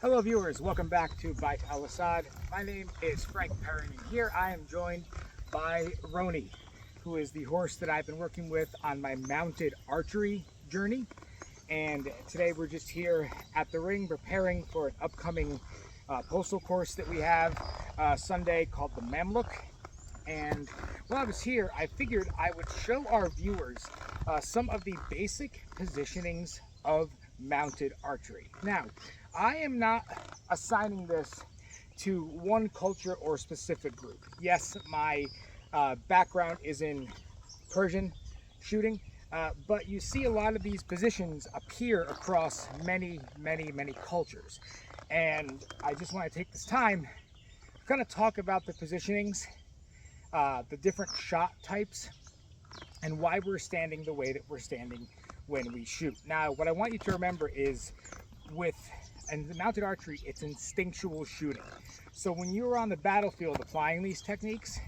Hello viewers, welcome back to By Al-Asad. My name is Frank Perrin, and here I am joined by Roni, who is the horse that I've been working with on my mounted archery journey. And today we're just here at the ring preparing for an upcoming postal course that we have Sunday called the Mamluk. And while I was here, I figured I would show our viewers some of the basic positionings of mounted archery. Now, I am not assigning this to one culture or specific group. Yes, my background is in Persian shooting, but you see a lot of these positions appear across many cultures. And I just want to take this time to kind of talk about the positionings, the different shot types, and why we're standing the way that we're standing when we shoot. Now, what I want you to remember is and the mounted archery, it's instinctual shooting. So when you are on the battlefield applying these techniques,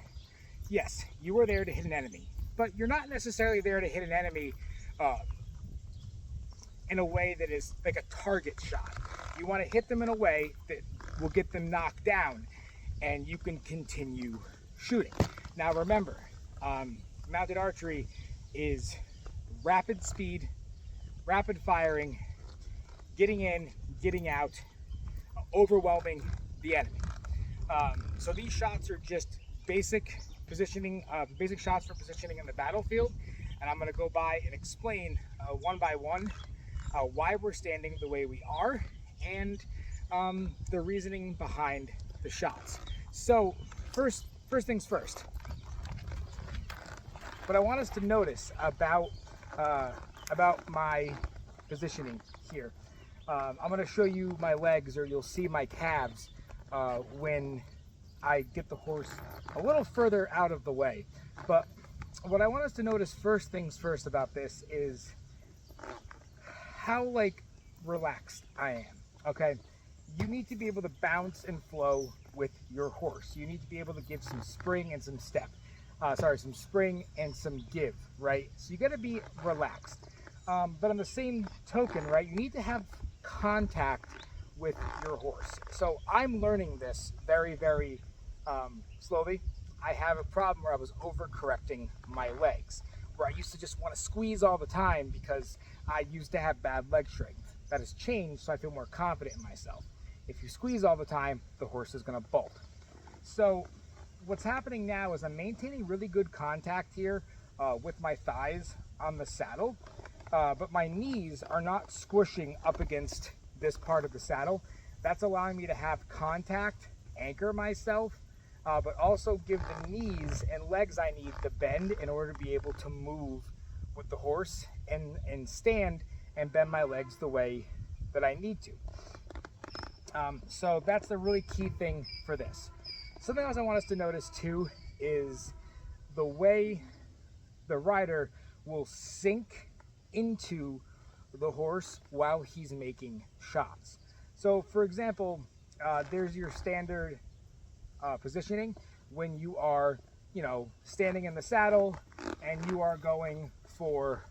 yes, you are there to hit an enemy, but you're not necessarily there to hit an enemy in a way that is like a target shot. You want to hit them in a way that will get them knocked down and you can continue shooting. Now remember, mounted archery is rapid speed, rapid firing, getting in, getting out, overwhelming the enemy. So these shots are just basic positioning, basic shots for positioning in the battlefield. And I'm going to go by and explain one by one why we're standing the way we are and the reasoning behind the shots. So first things first. What I want us to notice about my positioning here. I'm going to show you my legs, or you'll see my calves when I get the horse a little further out of the way. But what I want us to notice first things first about this is how relaxed I am. Okay, you need to be able to bounce and flow with your horse. You need to be able to give some spring and some step. Some spring and some give, right? So you got to be relaxed. But on the same token, right, you need to have contact with your horse. So I'm learning this very slowly. I have a problem where I was overcorrecting my legs, where I used to just want to squeeze all the time because I used to have bad leg strength. That has changed, so I feel more confident in myself. If you squeeze all the time, the horse is going to bolt. So what's happening now is I'm maintaining really good contact here with my thighs on the saddle. But my knees are not squishing up against this part of the saddle. That's allowing me to have contact, anchor myself, but also give the knees and legs I need to bend in order to be able to move with the horse and stand and bend my legs the way that I need to. So that's the really key thing for this. Something else I want us to notice too is the way the rider will sink into the horse while he's making shots. So for example, there's your standard positioning when you are, standing in the saddle and you are going for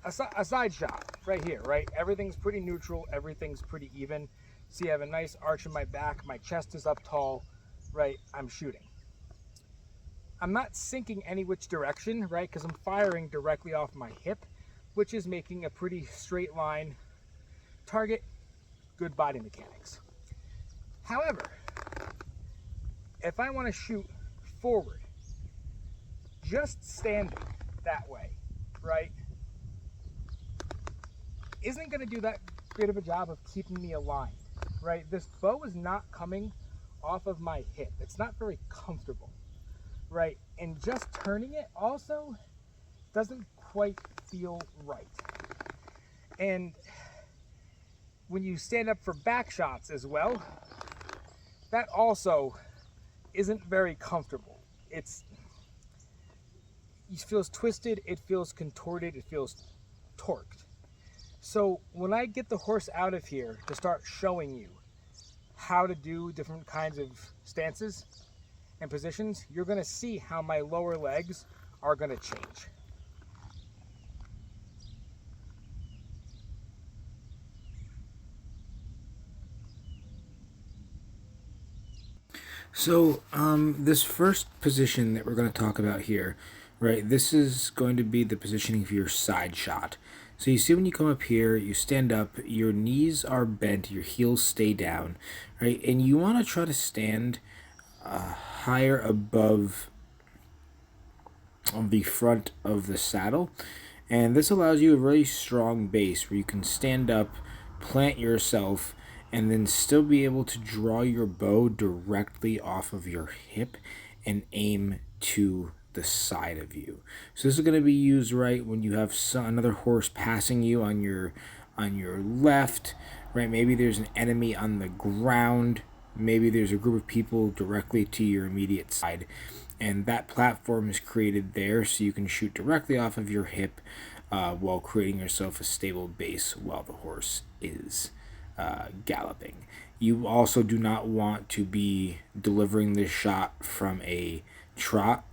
a side shot right here, right? Everything's pretty neutral, everything's pretty even. See, I have a nice arch in my back, my chest is up tall, right? I'm shooting. I'm not sinking any which direction, right? Because I'm firing directly off my hip, which is making a pretty straight line target, good body mechanics. However, if I want to shoot forward, just standing that way, right, isn't going to do that great of a job of keeping me aligned, right? This bow is not coming off of my hip. It's not very comfortable. Right, and just turning it also doesn't quite feel right. And when you stand up for back shots as well, that also isn't very comfortable. It feels twisted, it feels contorted, it feels torqued. So when I get the horse out of here to start showing you how to do different kinds of stances and positions, you're going to see how my lower legs are going to change. So, this first position that we're going to talk about here, right, this is going to be the positioning for your side shot. So you see when you come up here, you stand up, your knees are bent, your heels stay down, right, and you want to try to stand higher above on the front of the saddle. And this allows you a really strong base where you can stand up, plant yourself, and then still be able to draw your bow directly off of your hip and aim to the side of you. So this is going to be used right when you have another horse passing you on your left, right? Maybe there's an enemy on the ground. Maybe there's a group of people directly to your immediate side, and that platform is created there so you can shoot directly off of your hip while creating yourself a stable base while the horse is galloping. You also do not want to be delivering this shot from a trot.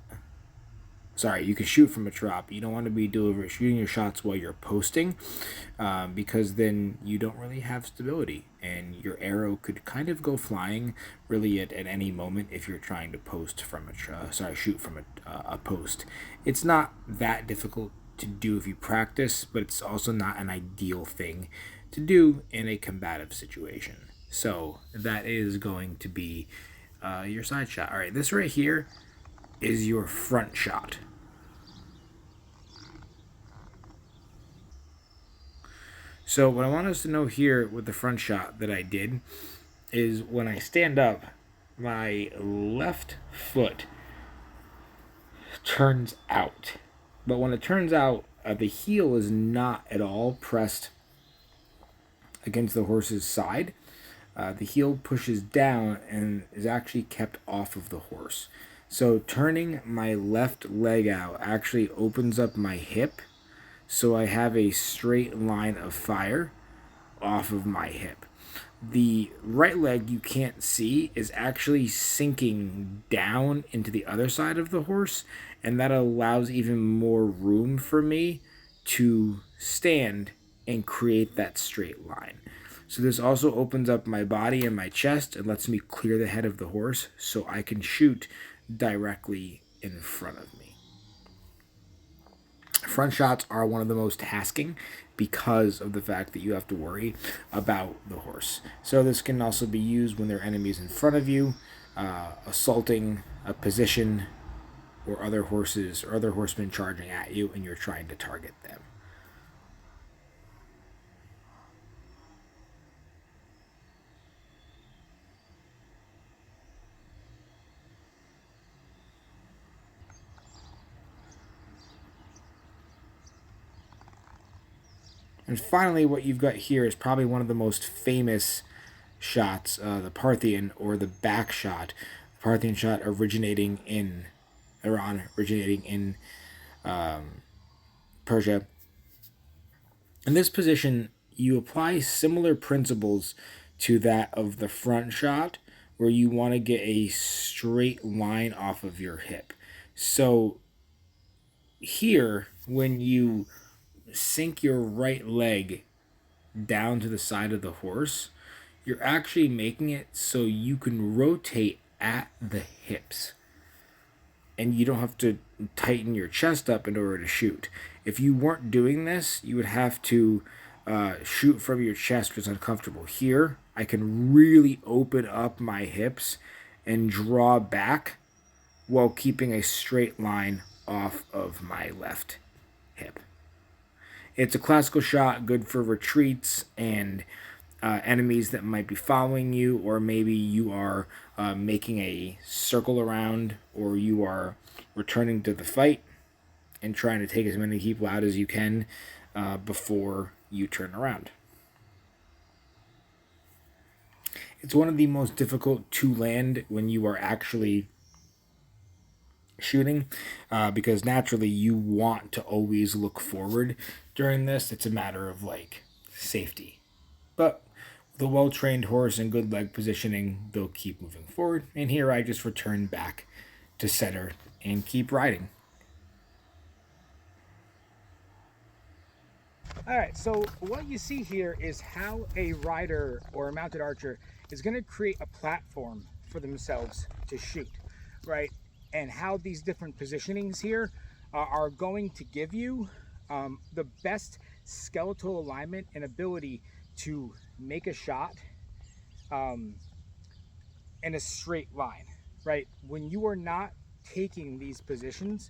Sorry, you can shoot from a trot, but you don't want to be shooting your shots while you're posting, because then you don't really have stability, and your arrow could kind of go flying really at any moment if you're trying to post from shoot from a post. It's not that difficult to do if you practice, but it's also not an ideal thing to do in a combative situation. So that is going to be your side shot. All right, this right here is your front shot. So what I want us to know here with the front shot that I did is when I stand up, my left foot turns out. But when it turns out, the heel is not at all pressed against the horse's side. The heel pushes down and is actually kept off of the horse. So turning my left leg out actually opens up my hip, so I have a straight line of fire off of my hip. The right leg you can't see is actually sinking down into the other side of the horse, and that allows even more room for me to stand and create that straight line. So this also opens up my body and my chest and lets me clear the head of the horse so I can shoot directly in front of me. Front shots are one of the most tasking because of the fact that you have to worry about the horse. So this can also be used when there are enemies in front of you, assaulting a position, or other horses or other horsemen charging at you and you're trying to target them. And finally, what you've got here is probably one of the most famous shots, the Parthian or the back shot. The Parthian shot originating in Iran, originating in Persia. In this position, you apply similar principles to that of the front shot, where you want to get a straight line off of your hip. So here, when you sink your right leg down to the side of the horse, you're actually making it so you can rotate at the hips. And you don't have to tighten your chest up in order to shoot. If you weren't doing this, you would have to shoot from your chest, which is uncomfortable. Here, I can really open up my hips and draw back while keeping a straight line off of my left hip. It's a classical shot, good for retreats and enemies that might be following you, or maybe you are making a circle around, or you are returning to the fight and trying to take as many people out as you can before you turn around. It's one of the most difficult to land when you are actually shooting, because naturally you want to always look forward during this. It's a matter of like safety. But with a well-trained horse and good leg positioning, they'll keep moving forward. And here I just return back to center and keep riding. All right, so what you see here is how a rider or a mounted archer is going to create a platform for themselves to shoot, right? And how these different positionings here are going to give you the best skeletal alignment and ability to make a shot in a straight line, right? When you are not taking these positions,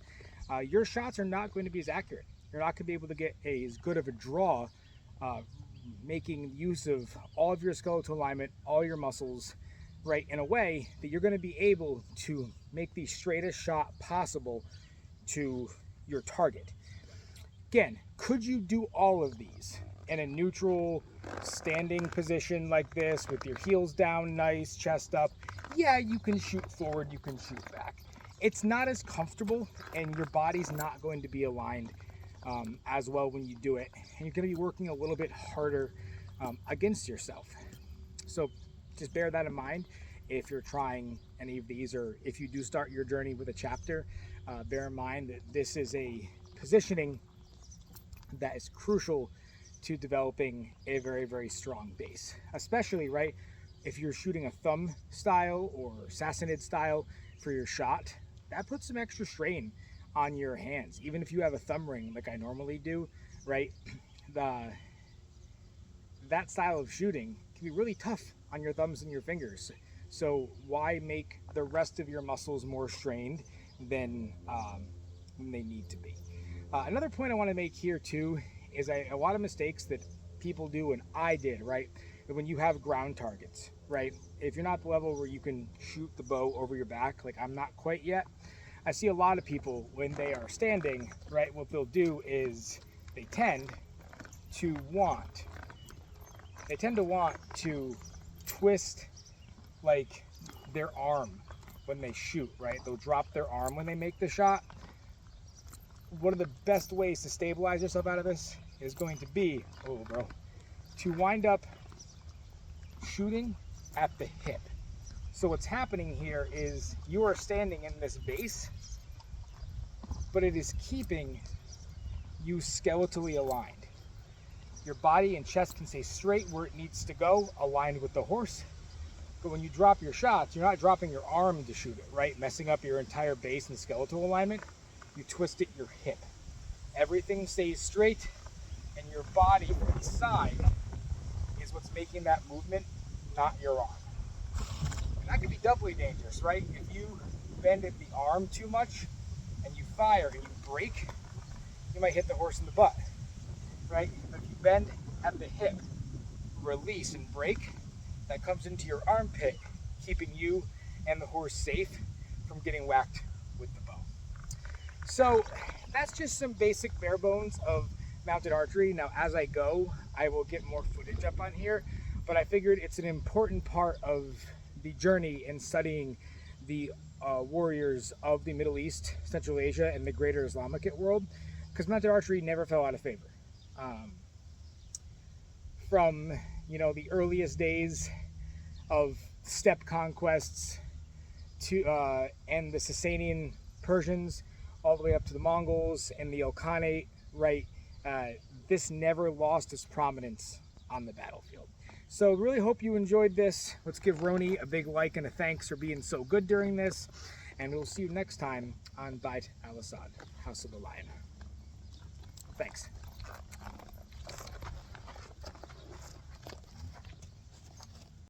your shots are not going to be as accurate. You're not going to be able to get as good of a draw, making use of all of your skeletal alignment, all your muscles, right, in a way that you're going to be able to make the straightest shot possible to your target. Again, could you do all of these in a neutral standing position like this with your heels down nice, chest up? Yeah, you can shoot forward, you can shoot back. It's not as comfortable, and your body's not going to be aligned as well when you do it, and you're going to be working a little bit harder against yourself. So just bear that in mind if you're trying any of these, or if you do start your journey with a chapter. Bear in mind that this is a positioning that is crucial to developing a very, very strong base, especially, right, if you're shooting a thumb style or Sassanid style for your shot. That puts some extra strain on your hands. Even if you have a thumb ring like I normally do, right, that style of shooting can be really tough on your thumbs and your fingers. So why make the rest of your muscles more strained than they need to be? Another point I want to make here too is a lot of mistakes that people do, and I did, right? When you have ground targets, right? If you're not at the level where you can shoot the bow over your back, like I'm not quite yet, I see a lot of people when they are standing, right, what they'll do is they tend to want to twist like their arm when they shoot, right? They'll drop their arm when they make the shot. One of the best ways to stabilize yourself out of this is going to be, to wind up shooting at the hip. So what's happening here is you are standing in this base, but it is keeping you skeletally aligned. Your body and chest can stay straight where it needs to go, aligned with the horse. But when you drop your shots, you're not dropping your arm to shoot it, right? Messing up your entire base and skeletal alignment. You twist it your hip. Everything stays straight, and your body from the side is what's making that movement, not your arm. And that can be doubly dangerous, right? If you bend at the arm too much and you fire and you break, you might hit the horse in the butt, right? If you bend at the hip, release and break, that comes into your armpit, keeping you and the horse safe from getting whacked with the bow. So that's just some basic bare bones of mounted archery. Now, as I go, I will get more footage up on here, but I figured it's an important part of the journey in studying the warriors of the Middle East, Central Asia, and the greater Islamic world, because mounted archery never fell out of favor. From the earliest days of steppe conquests to and the Sasanian Persians, all the way up to the Mongols and the Khanate, right? This never lost its prominence on the battlefield. So really hope you enjoyed this. Let's give Roni a big like and a thanks for being so good during this. And we'll see you next time on Beit Al-Asad, House of the Lion. Thanks.